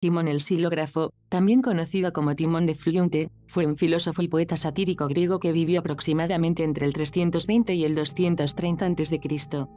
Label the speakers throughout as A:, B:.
A: Timón el Silógrafo, también conocido como Timón de Fliunte, fue un filósofo y poeta satírico griego que vivió aproximadamente entre el 320 y el 230 a.C.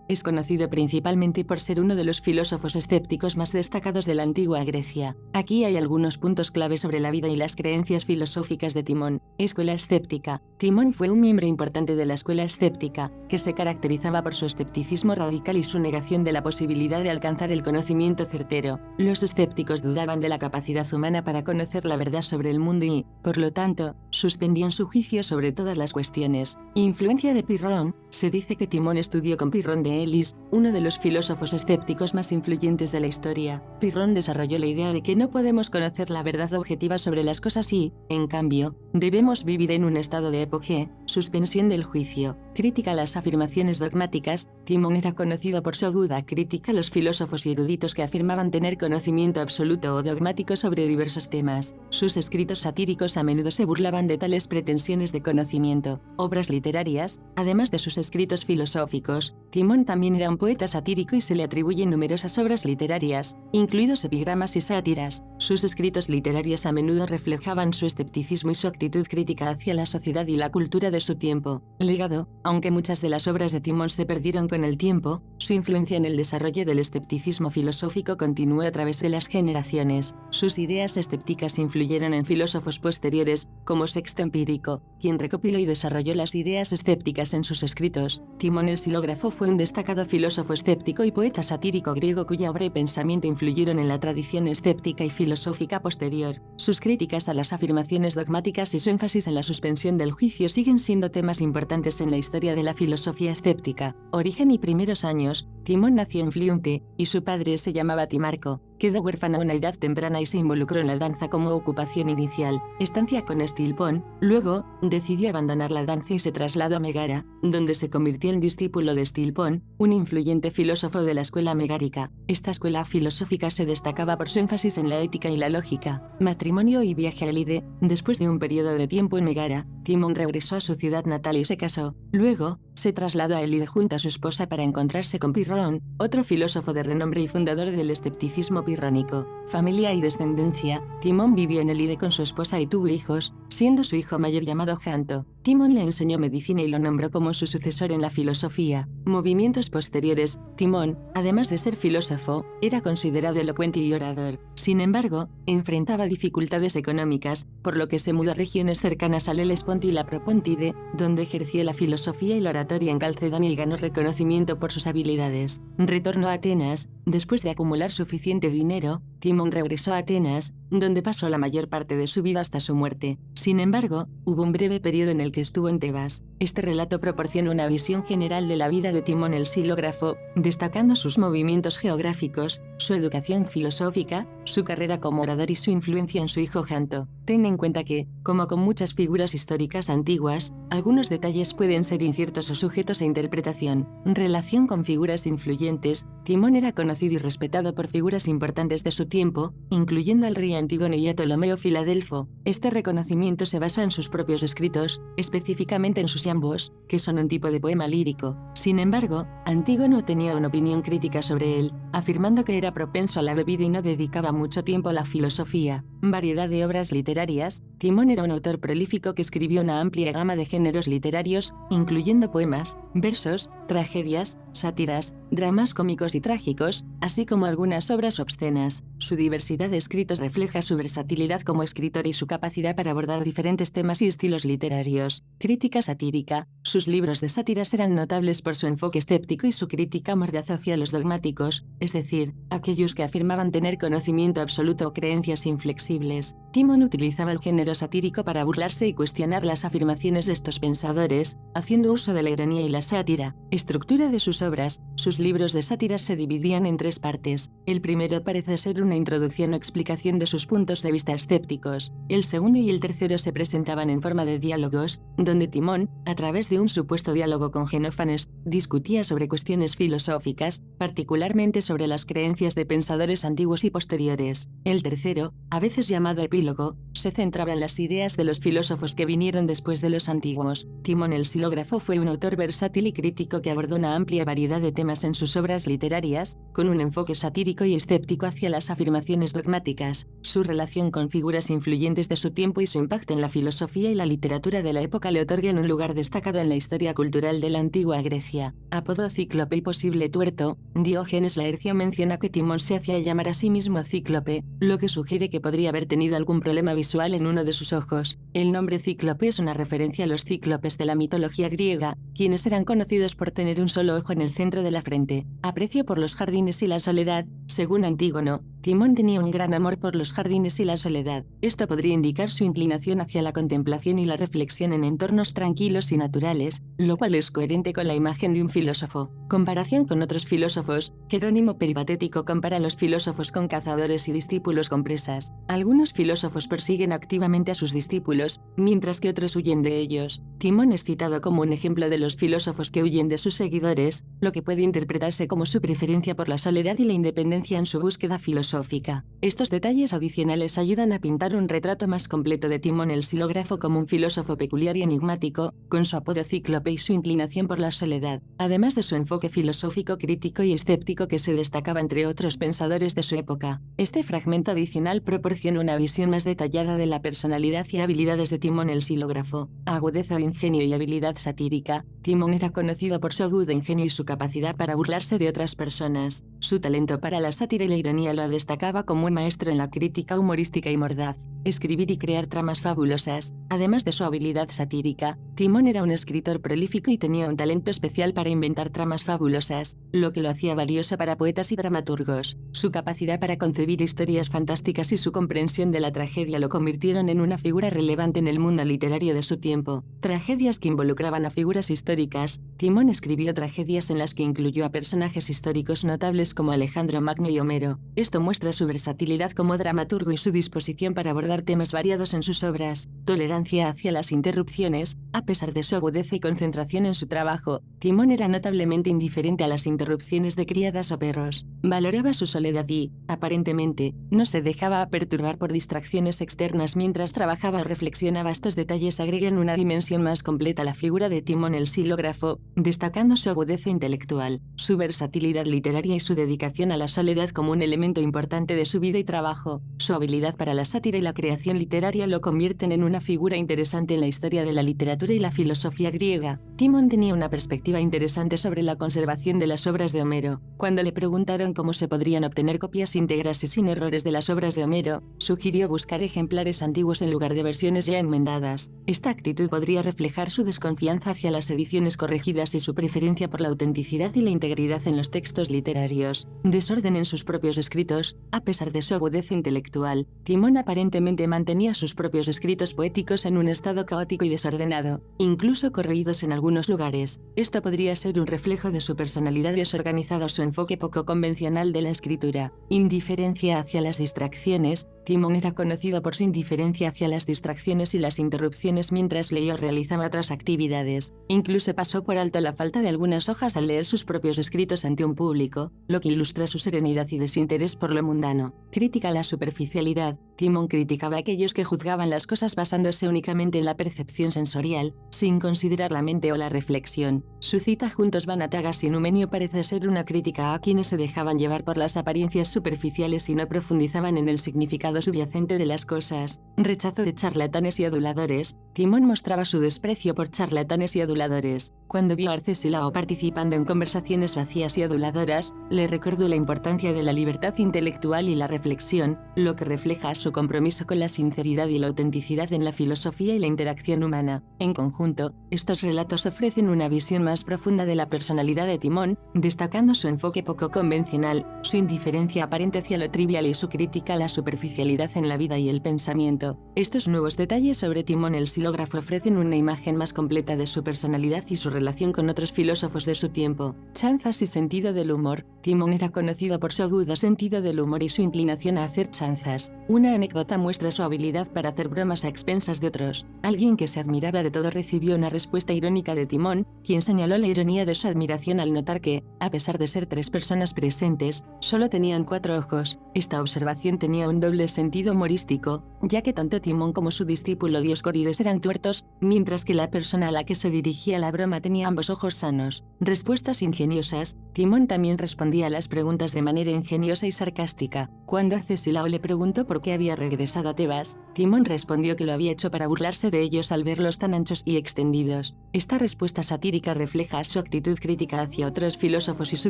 A: Es conocido principalmente por ser uno de los filósofos escépticos más destacados de la antigua Grecia. Aquí hay algunos puntos clave sobre la vida y las creencias filosóficas de Timón. Escuela escéptica. Timón fue un miembro importante de la escuela escéptica, que se caracterizaba por su escepticismo radical y su negación de la posibilidad de alcanzar el conocimiento certero. Los escépticos dudaban de la capacidad humana para conocer la verdad sobre el mundo y, por lo tanto, suspendían su juicio sobre todas las cuestiones. Influencia de Pirrón. Se dice que Timón estudió con Pirrón de Elis, uno de los filósofos escépticos más influyentes de la historia. Pirrón desarrolló la idea de que no podemos conocer la verdad objetiva sobre las cosas y, en cambio, debemos vivir en un estado de apogeo, suspensión del juicio. Crítica a las afirmaciones dogmáticas. Timón era conocido por su aguda crítica a los filósofos y eruditos que afirmaban tener conocimiento absoluto o dogmático sobre diversos temas. Sus escritos satíricos a menudo se burlaban de tales pretensiones de conocimiento. Obras literarias. Además de sus escritos filosóficos, Timón también era un poeta satírico y se le atribuyen numerosas obras literarias, incluidos epigramas y sátiras. Sus escritos literarios a menudo reflejaban su escepticismo y su actitud crítica hacia la sociedad y la cultura de su tiempo. Legado. Aunque muchas de las obras de Timón se perdieron con el tiempo, su influencia en el desarrollo del escepticismo filosófico continuó a través de las generaciones. Sus ideas escépticas influyeron en filósofos posteriores, como Sexto Empírico, quien recopiló y desarrolló las ideas escépticas en sus escritos. Timón el Silógrafo fue un destacado filósofo escéptico y poeta satírico griego cuya obra y pensamiento influyeron en la tradición escéptica y filosófica posterior. Sus críticas a las afirmaciones dogmáticas y su énfasis en la suspensión del juicio siguen siendo temas importantes en la historia de la filosofía escéptica. Origen y primeros años. Timón nació en Fliunte, y su padre se llamaba Timarco. Quedó huérfano a una edad temprana y se involucró en la danza como ocupación inicial. Estancia con Estilpón. Luego, decidió abandonar la danza y se trasladó a Megara, donde se convirtió en discípulo de Estilpón, un influyente filósofo de la escuela megárica. Esta escuela filosófica se destacaba por su énfasis en la ética y la lógica. Matrimonio y viaje a Elide. Después de un periodo de tiempo en Megara, Timón regresó a su ciudad natal y se casó. Luego, se trasladó a Elide junto a su esposa para encontrarse con Pirrón, otro filósofo de renombre y fundador del escepticismo pirrónico. Familia y descendencia. Timón vivió en Elide con su esposa y tuvo hijos, siendo su hijo mayor llamado Janto. Timón le enseñó medicina y lo nombró como su sucesor en la filosofía. Movimientos posteriores. Timón, además de ser filósofo, era considerado elocuente y orador. Sin embargo, enfrentaba dificultades económicas, por lo que se mudó a regiones cercanas al Helesponto y la Propóntide, donde ejerció la filosofía y la oratoria en Calcedonia y ganó reconocimiento por sus habilidades. Retornó a Atenas. Después de acumular suficiente dinero, Timón regresó a Atenas, donde pasó la mayor parte de su vida hasta su muerte. Sin embargo, hubo un breve periodo en el que estuvo en Tebas. Este relato proporciona una visión general de la vida de Timón el Silógrafo, destacando sus movimientos geográficos, su educación filosófica, su carrera como orador y su influencia en su hijo Janto. Ten en cuenta que, como con muchas figuras históricas antiguas, algunos detalles pueden ser inciertos o sujetos a interpretación. Relación con figuras influyentes. Timón era conocido y respetado por figuras importantes de su tiempo, incluyendo al rey Antígono y a Ptolomeo Filadelfo. Este reconocimiento se basa en sus propios escritos, específicamente en sus iambos, que son un tipo de poema lírico. Sin embargo, Antígono tenía una opinión crítica sobre él, afirmando que era propenso a la bebida y no dedicaba mucho tiempo a la filosofía. Variedad de obras literarias. Timón era un autor prolífico que escribió una amplia gama de géneros literarios, incluyendo poemas, versos, tragedias, sátiras, dramas cómicos y trágicos, así como algunas obras obscenas. Su diversidad de escritos refleja su versatilidad como escritor y su capacidad para abordar diferentes temas y estilos literarios. Crítica satírica. Sus libros de sátiras eran notables por su enfoque escéptico y su crítica mordaz hacia los dogmáticos, es decir, aquellos que afirmaban tener conocimiento absoluto o creencias inflexibles. Timón utilizaba el género satírico para burlarse y cuestionar las afirmaciones de estos pensadores, haciendo uso de la ironía y la sátira. Estructura de sus obras. Sus libros de sátiras se dividían en tres partes. El primero parece ser una introducción o explicación de sus puntos de vista escépticos. El segundo y el tercero se presentaban en forma de diálogos, donde Timón, a través de un supuesto diálogo con Xenófanes, discutía sobre cuestiones filosóficas, particularmente sobre las creencias de pensadores antiguos y posteriores. El tercero, a veces llamado epílogo, sílogo, se centraba en las ideas de los filósofos que vinieron después de los antiguos. Timón el Silógrafo fue un autor versátil y crítico que abordó una amplia variedad de temas en sus obras literarias, con un enfoque satírico y escéptico hacia las afirmaciones dogmáticas. Su relación con figuras influyentes de su tiempo y su impacto en la filosofía y la literatura de la época le otorgan un lugar destacado en la historia cultural de la antigua Grecia. Apodo Cíclope y posible tuerto, Diógenes Laercio menciona que Timón se hacía llamar a sí mismo Cíclope, lo que sugiere que podría haber tenido algún problema visual en uno de sus ojos. El nombre Cíclope es una referencia a los cíclopes de la mitología griega, quienes eran conocidos por tener un solo ojo en el centro de la frente. Aprecio por los jardines y la soledad, según Antígono, Timón tenía un gran amor por los jardines y la soledad. Esto podría indicar su inclinación hacia la contemplación y la reflexión en entornos tranquilos y naturales, lo cual es coherente con la imagen de un filósofo. Comparación con otros filósofos, Jerónimo Peripatético compara a los filósofos con cazadores y discípulos con presas. Algunos filósofos persiguen activamente a sus discípulos, mientras que otros huyen de ellos. Timón es citado como un ejemplo de los filósofos que huyen de sus seguidores, lo que puede interpretarse como su preferencia por la soledad y la independencia en su búsqueda filosófica. Estos detalles adicionales ayudan a pintar un retrato más completo de Timón el Silógrafo como un filósofo peculiar y enigmático, con su apodo Cíclope y su inclinación por la soledad, además de su enfoque filosófico crítico y escéptico que se destacaba entre otros pensadores de su época. Este fragmento adicional proporciona una visión más detallada de la personalidad y habilidades de Timón el Silógrafo. Agudeza, ingenio y habilidad satírica. Timón era conocido por su agudo ingenio y su capacidad para burlarse de otras personas. Su talento para la sátira y la ironía lo destacaba como un maestro en la crítica humorística y mordaz. Escribir y crear tramas fabulosas. Además de su habilidad satírica, Timón era un escritor prolífico y tenía un talento especial para inventar tramas fabulosas, lo que lo hacía valioso para poetas y dramaturgos. Su capacidad para concebir historias fantásticas y su comprensión de la tragedia lo convirtieron en una figura relevante en el mundo literario de su tiempo. Tragedias que involucraban a figuras históricas. Timón escribió tragedias en las que incluyó a personajes históricos notables como Alejandro Magno y Homero. Esto muestra su versatilidad como dramaturgo y su disposición para abordar temas variados en sus obras. Tolerancia hacia las interrupciones. A pesar de su agudeza y concentración en su trabajo, Timón era notablemente indiferente a las interrupciones de criadas o perros. Valoraba su soledad y, aparentemente, no se dejaba perturbar por distracciones externas mientras trabajaba o reflexionaba. Estos detalles agregan una dimensión más completa a la figura de Timón el Silógrafo, destacando su agudeza intelectual, su versatilidad literaria y su dedicación a la soledad como un elemento importante de su vida y trabajo. Su habilidad para la sátira y la creación literaria lo convierten en una figura interesante en la historia de la literatura y la filosofía griega. Timón tenía una perspectiva interesante sobre la conservación de las obras de Homero. Cuando le preguntaron cómo se podrían obtener copias íntegras y sin errores de las obras de Homero, sugirió buscar ejemplares antiguos en lugar de versiones ya enmendadas. Esta actitud podría reflejar su desconfianza hacia las ediciones corregidas y su preferencia por la autenticidad y la integridad en los textos literarios. Desorden en sus propios escritos. A pesar de su agudeza intelectual, Timón aparentemente mantenía sus propios escritos poéticos en un estado caótico y desordenado, incluso corregidos en algunos lugares. Esto podría ser un reflejo de su personalidad desorganizada o su enfoque poco convencional de la escritura. Indiferencia hacia las distracciones. Timón era conocido por su indiferencia hacia las distracciones y las interrupciones mientras leía o realizaba otras actividades. Incluso pasó por alto la falta de algunas hojas al leer sus propios escritos ante un público, lo que ilustra su serenidad y desinterés por lo mundano. Crítica a la superficialidad. Timón criticaba a aquellos que juzgaban las cosas basándose únicamente en la percepción sensorial, sin considerar la mente o la reflexión. Su cita "Juntos van a Tagas y Numenio" parece ser una crítica a quienes se dejaban llevar por las apariencias superficiales y no profundizaban en el significado subyacente de las cosas. Rechazo de charlatanes y aduladores. Timón mostraba su desprecio por charlatanes y aduladores. Cuando vio a Arcesilao participando en conversaciones vacías y aduladoras, le recordó la importancia de la libertad intelectual y la reflexión, lo que refleja su compromiso con la sinceridad y la autenticidad en la filosofía y la interacción humana. En conjunto, estos relatos ofrecen una visión más profunda de la personalidad de Timón, destacando su enfoque poco convencional, su indiferencia aparente hacia lo trivial y su crítica a la superficialidad en la vida y el pensamiento. Estos nuevos detalles sobre Timón el Silógrafo ofrecen una imagen más completa de su personalidad y su relación con otros filósofos de su tiempo. Chanzas y sentido del humor. Timón era conocido por su agudo sentido del humor y su inclinación a hacer chanzas. Una anécdota muestra su habilidad para hacer bromas a expensas de otros. Alguien que se admiraba de todo recibió una respuesta irónica de Timón, quien señaló la ironía de su admiración al notar que, a pesar de ser 3 personas presentes, solo tenían 4 ojos. Esta observación tenía un doble sentido humorístico, ya que tanto Timón como su discípulo Dioscórides eran tuertos, mientras que la persona a la que se dirigía la broma tenía ambos ojos sanos. Respuestas ingeniosas. Timón también respondía a las preguntas de manera ingeniosa y sarcástica. Cuando Arcesilao le preguntó por qué había regresado a Tebas, Timón respondió que lo había hecho para burlarse de ellos al verlos tan anchos y extendidos. Esta respuesta satírica refleja su actitud crítica hacia otros filósofos y su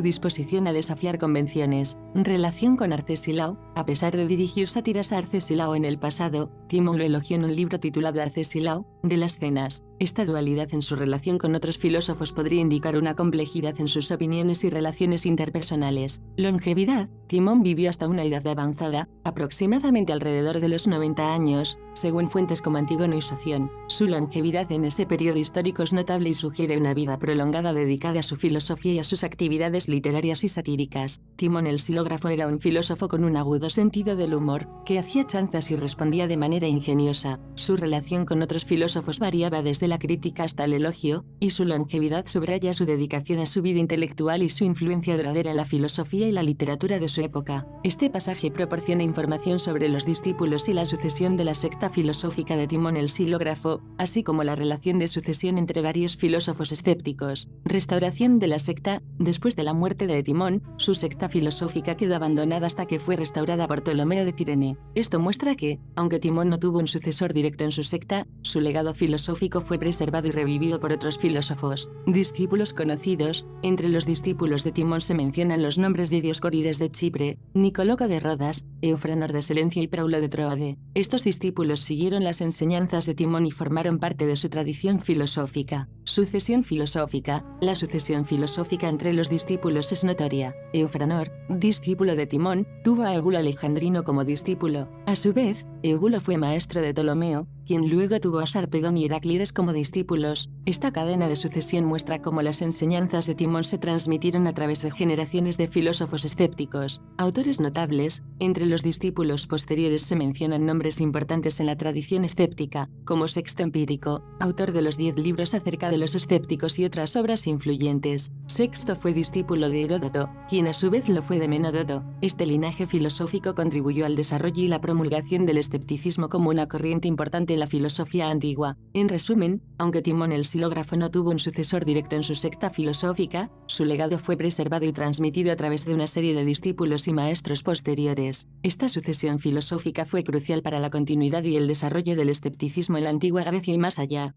A: disposición a desafiar convenciones. Relación con Arcesilao. A pesar de dirigir sátiras a Arcesilao en el pasado, Timón lo elogió en un libro titulado Arcesilao, de las Cenas. Esta dualidad en su relación con otros filósofos podría indicar una complejidad en sus opiniones y relaciones interpersonales. Longevidad. Timón vivió hasta una edad avanzada, aproximadamente alrededor de los 90 años, según fuentes como Antígono y Soción. Su longevidad en ese periodo histórico es notable y sugiere una vida prolongada dedicada a su filosofía y a sus actividades literarias y satíricas. Timón el Silógrafo era un filósofo con un agudo sentido del humor, que hacía chanzas y respondía de manera ingeniosa. Su relación con otros filósofos variaba desde la crítica hasta el elogio, y su longevidad subraya su dedicación a su vida intelectual y su influencia duradera en la filosofía y la literatura de su época. Este pasaje proporciona información sobre los discípulos y la sucesión de la secta filosófica de Timón el Silógrafo, así como la relación de sucesión entre varios filósofos escépticos. Restauración de la secta. Después de la muerte de Timón, su secta filosófica quedó abandonada hasta que fue restaurada por Ptolomeo de Cirene. Esto muestra que, aunque Timón no tuvo un sucesor directo en su secta, su legado filosófico fue preservado y revivido por otros filósofos. Discípulos conocidos. Entre los discípulos de Timón se mencionan los nombres de Dioscórides de Chipre, Nicoloco de Rodas, Eufranor de Selencia y Praulo de Troade. Estos discípulos siguieron las enseñanzas de Timón y formaron parte de su tradición filosófica. Sucesión filosófica. La sucesión filosófica entre los discípulos es notoria. Eufranor, discípulo de Timón, tuvo a Eubulo Alejandrino como discípulo. A su vez, Eubulo fue maestro de Ptolomeo, quien luego tuvo a Sarpedón y Heráclides como discípulos. Esta cadena de sucesión muestra cómo las enseñanzas de Timón se transmitieron a través de generaciones de filósofos escépticos. Autores notables. Entre los discípulos posteriores se mencionan nombres importantes en la tradición escéptica, como Sexto Empírico, autor de los 10 libros acerca de los escépticos y otras obras influyentes. Sexto fue discípulo de Heródoto, quien a su vez lo fue de Menódoto. Este linaje filosófico contribuyó al desarrollo y la promulgación del escepticismo como una corriente importante en la filosofía antigua. En resumen, aunque Timón el Silógrafo no tuvo un sucesor directo en su secta filosófica, su legado fue preservado y transmitido a través de una serie de discípulos y maestros posteriores. Esta sucesión filosófica fue crucial para la continuidad y el desarrollo del escepticismo en la antigua Grecia y más allá.